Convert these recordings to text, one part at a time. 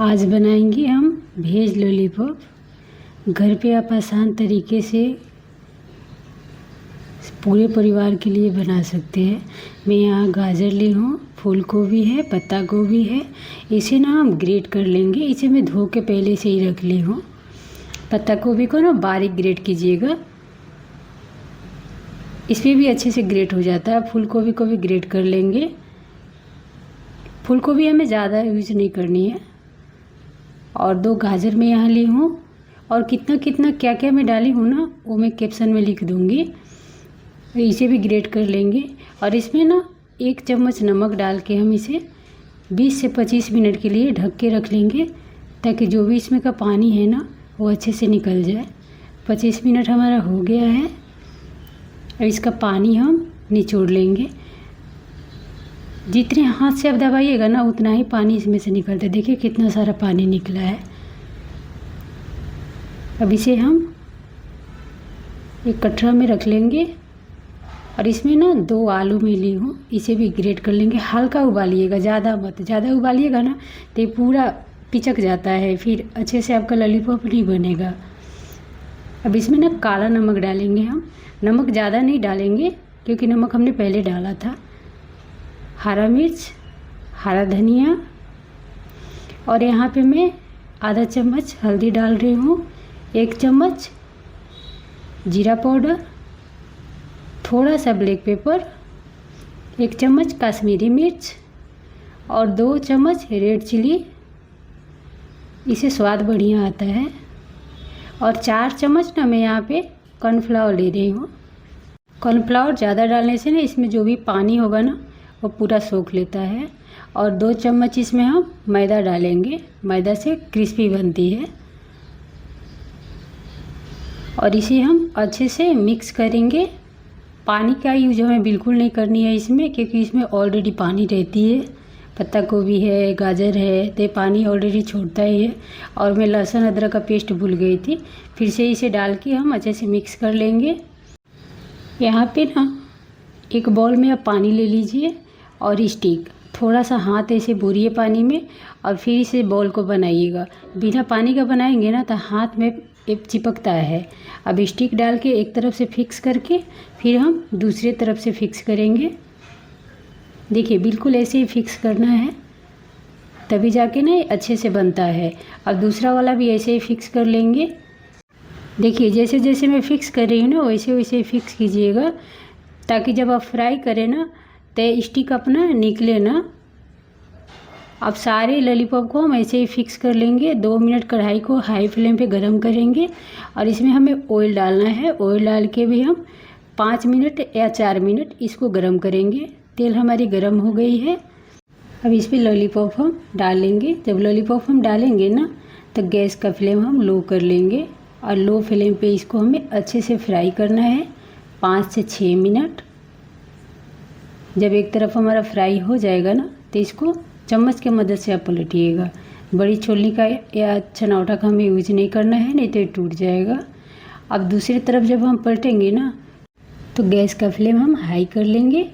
आज बनाएंगे हम वेज लॉलीपॉप। घर पे आप आसान तरीके से पूरे परिवार के लिए बना सकते हैं। मैं यहाँ गाजर ली हूँ, फूल गोभी है, पत्ता गोभी है। इसे ना हम ग्रेट कर लेंगे। इसे मैं धो के पहले से ही रख ली हूँ। पत्ता गोभी को ना बारीक ग्रेट कीजिएगा, इसमें भी अच्छे से ग्रेट हो जाता है। फूल गोभी को भी ग्रेट कर लेंगे। फूल गोभी हमें ज़्यादा यूज नहीं करनी है। और 2 गाजर मैं यहाँ ली हूँ, और कितना कितना क्या क्या मैं डाली हूँ ना, वो मैं कैप्शन में लिख दूँगी। इसे भी ग्रेट कर लेंगे। और इसमें ना 1 चम्मच नमक डाल के हम इसे 20 से 25 मिनट के लिए ढक के रख लेंगे, ताकि जो भी इसमें का पानी है ना वो अच्छे से निकल जाए। 25 मिनट हमारा हो गया है। और इसका पानी हम निचोड़ लेंगे। जितने हाथ से आप दबाइएगा ना उतना ही पानी इसमें से निकलता है। देखिए कितना सारा पानी निकला है। अब इसे हम एक कटोरा में रख लेंगे। और इसमें ना 2 आलू मैं ली हूँ, इसे भी ग्रेट कर लेंगे। हल्का उबालिएगा, ज़्यादा मत। ज़्यादा उबालिएगा ना तो ये पूरा पिचक जाता है, फिर अच्छे से आपका लॉलीपॉप नहीं बनेगा। अब इसमें ना काला नमक डालेंगे हम। नमक ज़्यादा नहीं डालेंगे क्योंकि नमक हमने पहले डाला था। हरा मिर्च, हरा धनिया, और यहाँ पे मैं आधा चम्मच हल्दी डाल रही हूँ, 1 चम्मच जीरा पाउडर, थोड़ा सा ब्लैक पेपर, 1 चम्मच कश्मीरी मिर्च और 2 चम्मच रेड चिली। इसे स्वाद बढ़िया आता है। और 4 चम्मच ना मैं यहाँ पे कॉर्नफ्लावर ले रही हूँ। कॉर्नफ्लावर ज़्यादा डालने से ना इसमें जो भी पानी होगा ना वो पूरा सोख लेता है। और 2 चम्मच इसमें हम मैदा डालेंगे। मैदा से क्रिस्पी बनती है। और इसे हम अच्छे से मिक्स करेंगे। पानी का यूज हमें बिल्कुल नहीं करनी है इसमें, क्योंकि इसमें ऑलरेडी पानी रहती है। पत्ता गोभी है, गाजर है, तो पानी ऑलरेडी छोड़ता ही है। और मैं लहसुन अदरक का पेस्ट भूल गई थी, फिर से इसे डाल के हम अच्छे से मिक्स कर लेंगे। यहाँ पे ना एक बाउल में आप पानी ले लीजिए और स्टिक थोड़ा सा हाथ ऐसे बोरिए पानी में, और फिर इसे बॉल को बनाइएगा। बिना पानी का बनाएंगे ना तो हाथ में चिपकता है। अब स्टिक डाल के एक तरफ से फिक्स करके फिर हम दूसरे तरफ से फिक्स करेंगे। देखिए बिल्कुल ऐसे ही फिक्स करना है, तभी जाके ना अच्छे से बनता है। और दूसरा वाला भी ऐसे ही फिक्स कर लेंगे। देखिए जैसे जैसे मैं फिक्स कर रही हूँ ना वैसे वैसे फिक्स कीजिएगा, ताकि जब आप फ्राई करें ना तो स्टिक अपना निकले ना। अब सारे लॉलीपॉप को हम ऐसे ही फिक्स कर लेंगे। 2 मिनट कढ़ाई को हाई फ्लेम पे गरम करेंगे, और इसमें हमें ऑयल डालना है। ऑयल डाल के भी हम 5 मिनट या 4 मिनट इसको गरम करेंगे। तेल हमारी गरम हो गई है। अब इस पर लॉलीपॉप हम डालेंगे। जब लॉलीपॉप हम डालेंगे ना तो गैस का फ्लेम हम लो कर लेंगे, और लो फ्लेम पे इसको हमें अच्छे से फ्राई करना है 5 से 6 मिनट। जब एक तरफ हमारा फ्राई हो जाएगा ना तो इसको चम्मच की मदद से आप पलटिएगा। बड़ी छोलनी का या छनौटा का हमें यूज नहीं करना है, नहीं तो ये टूट जाएगा। अब दूसरी तरफ जब हम पलटेंगे ना तो गैस का फ्लेम हम हाई कर लेंगे,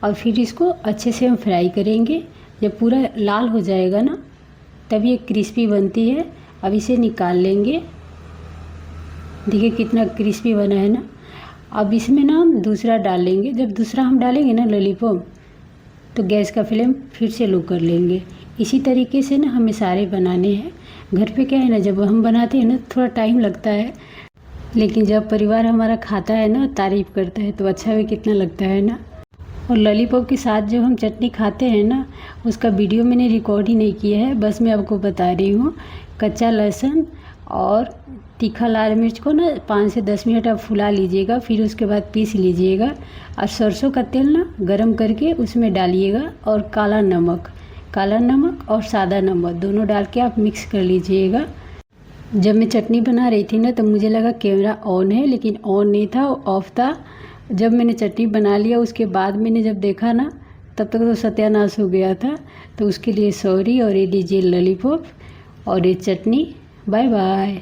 और फिर इसको अच्छे से हम फ्राई करेंगे। जब पूरा लाल हो जाएगा ना तब ये क्रिस्पी बनती है। अब इसे निकाल लेंगे। देखिए कितना क्रिस्पी बना है ना। अब इसमें ना हम दूसरा डाल लेंगे। जब दूसरा हम डालेंगे ना लॉलीपॉप तो गैस का फ्लेम फिर से लो कर लेंगे। इसी तरीके से ना हमें सारे बनाने हैं। घर पे क्या है ना, जब हम बनाते हैं ना थोड़ा टाइम लगता है, लेकिन जब परिवार हमारा खाता है ना, तारीफ़ करता है, तो अच्छा भी कितना लगता है ना। और लॉलीपॉप के साथ जो हम चटनी खाते हैं ना उसका वीडियो मैंने रिकॉर्ड ही नहीं किया है, बस मैं आपको बता रही हूँ। कच्चा लहसुन और तीखा लाल मिर्च को ना 5 से 10 मिनट आप फुला लीजिएगा, फिर उसके बाद पीस लीजिएगा। और सरसों का तेल ना गरम करके उसमें डालिएगा, और काला नमक और सादा नमक दोनों डाल के आप मिक्स कर लीजिएगा। जब मैं चटनी बना रही थी ना तो मुझे लगा कैमरा ऑन है, लेकिन ऑन नहीं था, ऑफ था। जब मैंने चटनी बना लिया उसके बाद मैंने जब देखा ना तब तक तो सत्यानाश हो गया था। तो उसके लिए सॉरी। और ये लीजिए लॉलीपॉप और ये चटनी। Bye bye.